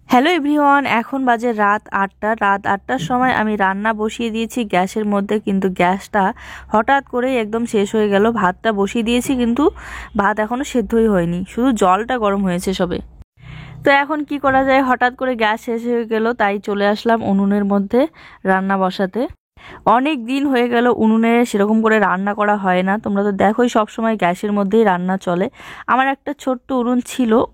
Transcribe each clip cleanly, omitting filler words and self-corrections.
Hello everyone, এখন বাজে রাত ৮টা। রাত ৮টার সময় আমি রান্না বসিয়ে দিয়েছি গ্যাসের মধ্যে, কিন্তু গ্যাসটা হঠাৎ করেই একদম শেষ হয়ে গেল। ভাতটা বসিয়ে দিয়েছি কিন্তু ভাত এখনও সেদ্ধই হয়নি, শুধু জলটা গরম হয়েছে সবে। তো এখন কি করা যায়, হঠাৎ করে গ্যাস শেষ হয়ে গেল, তাই চলে আসলাম উনুনের মধ্যে রান্না বসাতে। অনেক দিন হয়ে গেল উনুনে সেরকম করে রান্না করা হয় না। তোমরা তো দেখোই সব সময় গ্যাসের মধ্যেই রান্না চলে। আমার একটা ছোট্ট উনুন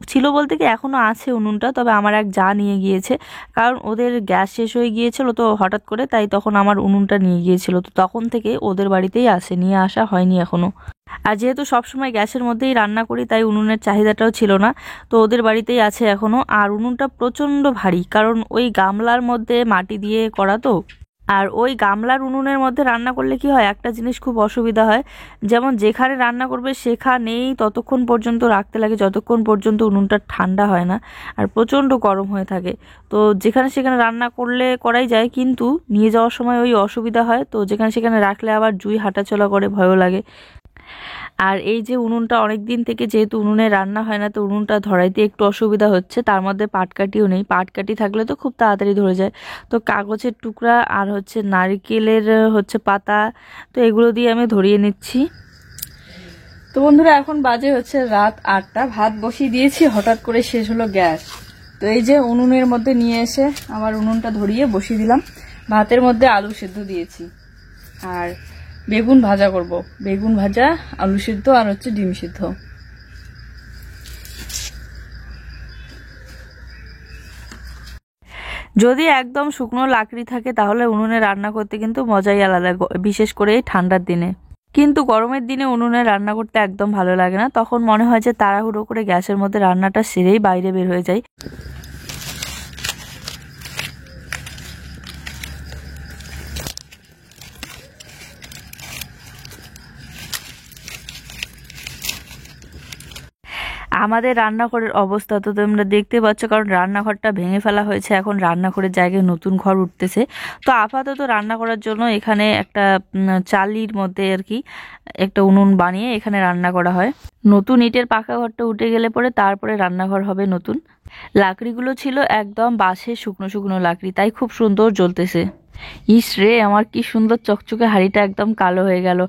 ছিল বলতে কি এখনও আছে উনুনটা, তবে আমার এক যা নিয়ে গিয়েছে, কারণ ওদের গ্যাস শেষ হয়ে গিয়েছিল তো হঠাৎ করে, তাই তখন আমার উনুনটা নিয়ে গিয়েছিল। তো তখন থেকে ওদের বাড়িতেই আছে, নিয়ে আসা হয়নি এখনও। আর যেহেতু সবসময় গ্যাসের মধ্যেই রান্না করি, তাই উনুনের চাহিদাটাও ছিল না, তো ওদের বাড়িতেই আছে এখনও। আর উনুনটা প্রচণ্ড ভারী, কারণ ওই গামলার মধ্যে মাটি দিয়ে করা তো। আর ওই গামলার উনুনের মধ্যে রান্না করলে কি হয়, একটা জিনিস খুব অসুবিধা হয়, যেমন যেখানে রান্না করবে সেখানেই ততক্ষণ পর্যন্ত রাখতে লাগে যতক্ষণ পর্যন্ত উনুনটা ঠান্ডা হয় না, আর প্রচণ্ড গরম হয়ে থাকে। তো যেখানে সেখানে রান্না করলে করাই যায়, কিন্তু নিয়ে যাওয়ার সময় ওই অসুবিধা হয়। তো যেখানে সেখানে রাখলে আবার জুই হাঁটাচলা করে, ভয়ও লাগে। আর এই যে উনুনটা অনেক দিন থেকে যেহেতু উনুনে রান্না হয় না, তো উনুনটা ধরাইতে একটু অসুবিধা হচ্ছে। তার মধ্যে পাটকাঠিও নেই, পাটকাঠি থাকলে তো খুব তাড়াতাড়ি ধরে যায়। তো কাগজের টুকরা আর নারকেলের পাতা, তো এগুলো দিয়ে আমি ধরিয়ে নিচ্ছি। তো বন্ধুরা, এখন বাজে রাত ৮টা। ভাত বসিয়ে দিয়েছি, হঠাৎ করে শেষ হলো গ্যাস। তো এই যে উনুনের মধ্যে নিয়ে এসে আমার উনুনটা ধরিয়ে বসিয়ে দিলাম। ভাতের মধ্যে আলু সেদ্ধ দিয়েছি, আর বেগুন ভাজা করব। বেগুন ভাজা, আলু সিদ্ধ আর ডিম সিদ্ধ। যদি একদম শুকনো লাকড়ি থাকে তাহলে উনুনে রান্না করতে কিন্তু মজাই আলাদা, বিশেষ করে এই ঠান্ডার দিনে। কিন্তু গরমের দিনে উনুনে রান্না করতে একদম ভালো লাগে না, তখন মনে হয় যে তাড়াহুড়ো করে গ্যাসের মধ্যে রান্নাটা সেরেই বাইরে বের হয়ে যায়। আমাদের রান্নাঘরের অবস্থা তো তোমরা দেখতে পাচ্ছ, কারণ রান্নাঘরটা ভেঙে ফেলা হয়েছে, এখন রান্নাঘরের জায়গায় নতুন ঘর উঠতেছে। তো আপাতত রান্না করার জন্য এখানে একটা চালির মধ্যে আর কি একটা উনুন বানিয়ে এখানে রান্না করা হয়। নতুন ইটের পাকা ঘরটা উঠে গেলে পরে তারপরে রান্নাঘর হবে নতুন। লাকড়িগুলো ছিল একদম বাঁশের শুকনো শুকনো লাকড়ি, তাই খুব সুন্দর জ্বলতেছে। ইস রে, আমার কি সুন্দর চকচকে হাঁড়িটা একদম কালো হয়ে গেল,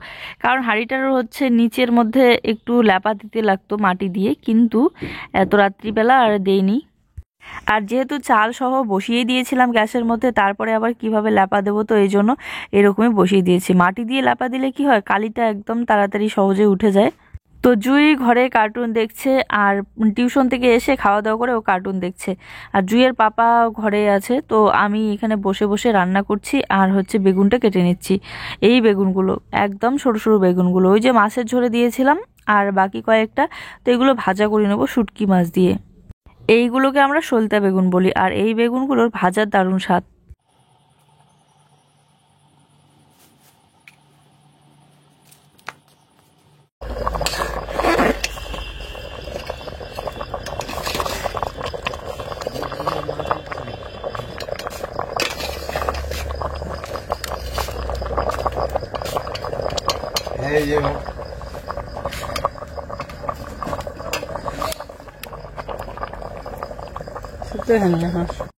কারণ হাঁড়িটার নিচের মধ্যে একটু ল্যাপা দিতে লাগতো মাটি দিয়ে, কিন্তু এত রাত্রিবেলা আর দেইনি। আর যেহেতু চাল সহ বসিয়ে দিয়েছিলাম গ্যাসের মধ্যে, তারপরে আবার কিভাবে ল্যাপা দেবো, তো এই জন্য এরকমই বসিয়ে দিয়েছি। মাটি দিয়ে ল্যাপা দিলে কি হয়, কালিটা একদম তাড়াতাড়ি সহজে উঠে যায়। তো জুই ঘরে কার্টুন দেখছে, আর টিউশন থেকে এসে খাওয়া দাওয়া করে ও কার্টুন দেখছে। আর জুইয়ের পাপা ঘরে আছে, তো আমি এখানে বসে বসে রান্না করছি আর বেগুনটা কেটে নিচ্ছি। এই বেগুনগুলো একদম সরু সরু বেগুনগুলো, ওই যে মাছের ঝোলে দিয়েছিলাম, আর বাকি কয়েকটা তো এগুলো ভাজা করে নেবো শুটকি মাছ দিয়ে। এইগুলোকে আমরা সলতা বেগুন বলি, আর এই বেগুনগুলোর ভাজার দারুণ স্বাদ।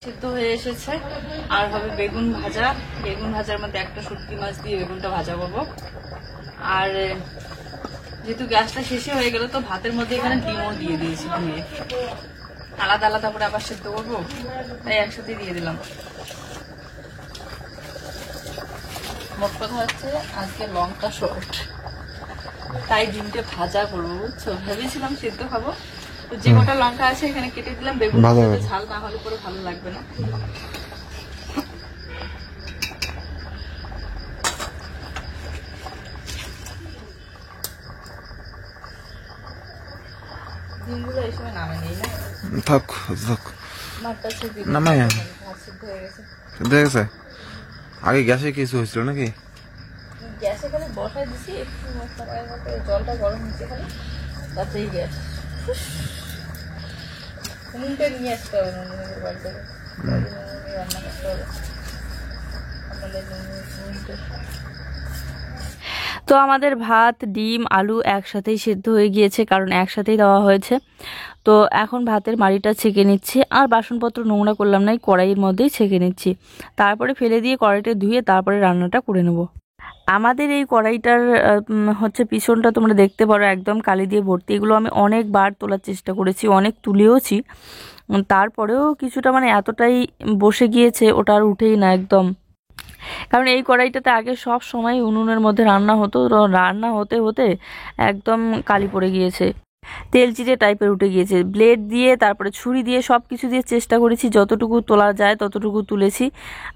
সিদ্ধ হয়ে এসেছে, আর হবে বেগুন ভাজা। বেগুন ভাজার মধ্যে একটা শুটকি মাছ দিয়ে বেগুনটা ভাজা করবো। আর যেহেতু গ্যাসটা শেষে হয়ে গেল, তো ভাতের মধ্যে এখানে ডিমও দিয়ে দিয়েছি, ধুয়ে আলাদা আলাদা করে আবার সিদ্ধ করবো, তাই একসাথে দিয়ে দিলাম। মোট কথা আজকে লঙ্কা শর্ট, তাই ডিমটা ভাজা করবো, বুঝছো। ভেবেছিলাম সিদ্ধ খাবো, তো যে কটা লঙ্কা আছে এখানে কেটে দিলাম। বেগুন ঝাল না হলে পরে ভালো লাগবে না। ডিমগুলো এই সময় নামে নেই না, থাক নামাই সিদ্ধ হয়ে গেছে। দেখেছে আগে গ্যাসে কিছু হয়েছিল নাকি? গ্যাসে খালি বসাই দিছি, একটু জলটা গরম হচ্ছে খালি, তাতেই গ্যাস। উনুনটা নিয়ে আসতে হবে নন্দনের বাড়ি থেকে, রান্না করতে হবে। তো আমাদের ভাত, ডিম, আলু একসাথেই সেদ্ধ হয়ে গিয়েছে, কারণ একসাথেই দেওয়া হয়েছে। তো এখন ভাতের মাড়িটা ছেঁকে নিচ্ছি, আর বাসনপত্র নোংরা করলাম না, কড়াইয়ের মধ্যেই ছেঁকে নিচ্ছি। তারপরে ফেলে দিয়ে কড়াইটা ধুয়ে তারপরে রান্নাটা করে নেব। আমাদের এই কড়াইটার হচ্ছে পিছনটা তোমরা দেখতে পারো একদম কালি দিয়ে ভর্তি। এগুলো আমি অনেকবার তোলার চেষ্টা করেছি, অনেক তুলেওছি, তারপরেও কিছুটা মানে এতটাই বসে গিয়েছে ওটা আর উঠেই না একদম। কারণ এই কড়াইটাতে আগে সব সময় উনুনের মধ্যে রান্না হতো, তো রান্না হতে হতে একদম কালি পড়ে গিয়েছে, তেল চিটে টাইপের উঠে গিয়েছে। ব্লেড দিয়ে তারপরে ছুরি দিয়ে সব কিছু দিয়ে চেষ্টা করেছি, যতটুকু তোলা যায় ততটুকু তুলেছি,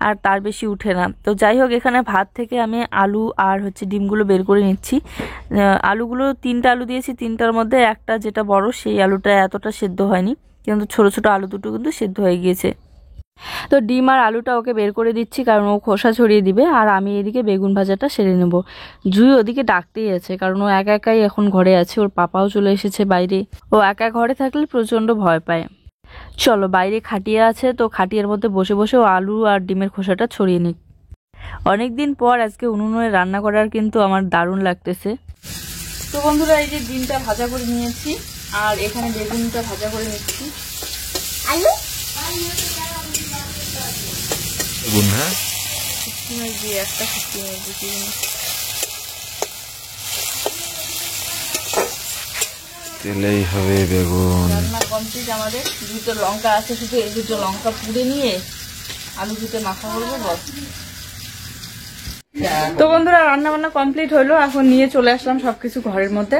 আর তার বেশি উঠে না। তো যাই হোক, এখানে ভাত থেকে আমি আলু আর হচ্ছে ডিমগুলো বের করে নিচ্ছি। আলুগুলো 3টা আলু দিয়েছি, 3টার মধ্যে একটা যেটা বড় সেই আলুটা এতটা সেদ্ধ হয়নি, কিন্তু ছোট ছোট আলু দুটো কিন্তু সেদ্ধ হয়ে গিয়েছে। তো ডিম আর আলুটা ওকে বের করে দিচ্ছি, কারণ ও খোসা ছড়িয়ে দিবে, আর আমি এদিকে বেগুন ভাজাটা সেরে নেব। জুই ওদিকে ডাকতেই আছে, কারণ ও একা একাই এখন ঘরে আছে, ওর পাপাও চলে এসেছে বাইরে। ও একা ঘরে থাকলে প্রচণ্ড ভয় পায়। চলো, বাইরে খাটিয়া আছে, তো খাটিয়ার মধ্যে বসে বসে ও আলু আর ডিমের খোসাটা ছড়িয়ে নিক। অনেকদিন পর আজকে উনুনে রান্না করার কিন্তু আমার দারুণ লাগতেছে। তো বন্ধুরা, এই যে ডিমটা ভাজা করে নিয়েছি, আর এখানে বেগুনটা ভাজা করে নিচ্ছি। আলু বেগুন, হ্যাঁ একটা তেলেই হবে বেগুন। রান্না কমপ্লিট আমাদের। দুটো লঙ্কা আছে, শুধু এই দুটো লঙ্কা পুড়ে নিয়ে আলু দুটো মাখা করবো বস। তো বন্ধুরা, রান্না বান্না কমপ্লিট হলো, এখন নিয়ে চলে আসলাম সবকিছু ঘরের মধ্যে।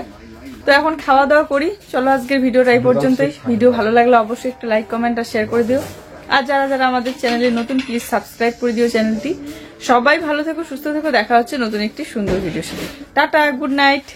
তো এখন খাওয়া দাওয়া করি। চলো, আজকের ভিডিওটা এই পর্যন্তই। ভিডিও ভালো লাগলে অবশ্যই একটা লাইক, কমেন্ট আর শেয়ার করে দিও। আর যারা যারা আমাদের চ্যানেলে নতুন, প্লিজ সাবস্ক্রাইব করে দিও চ্যানেলটি। সবাই ভালো থেকো, সুস্থ থেকো। দেখা হচ্ছে নতুন একটি সুন্দর ভিডিওর সাথে। Tata, good night.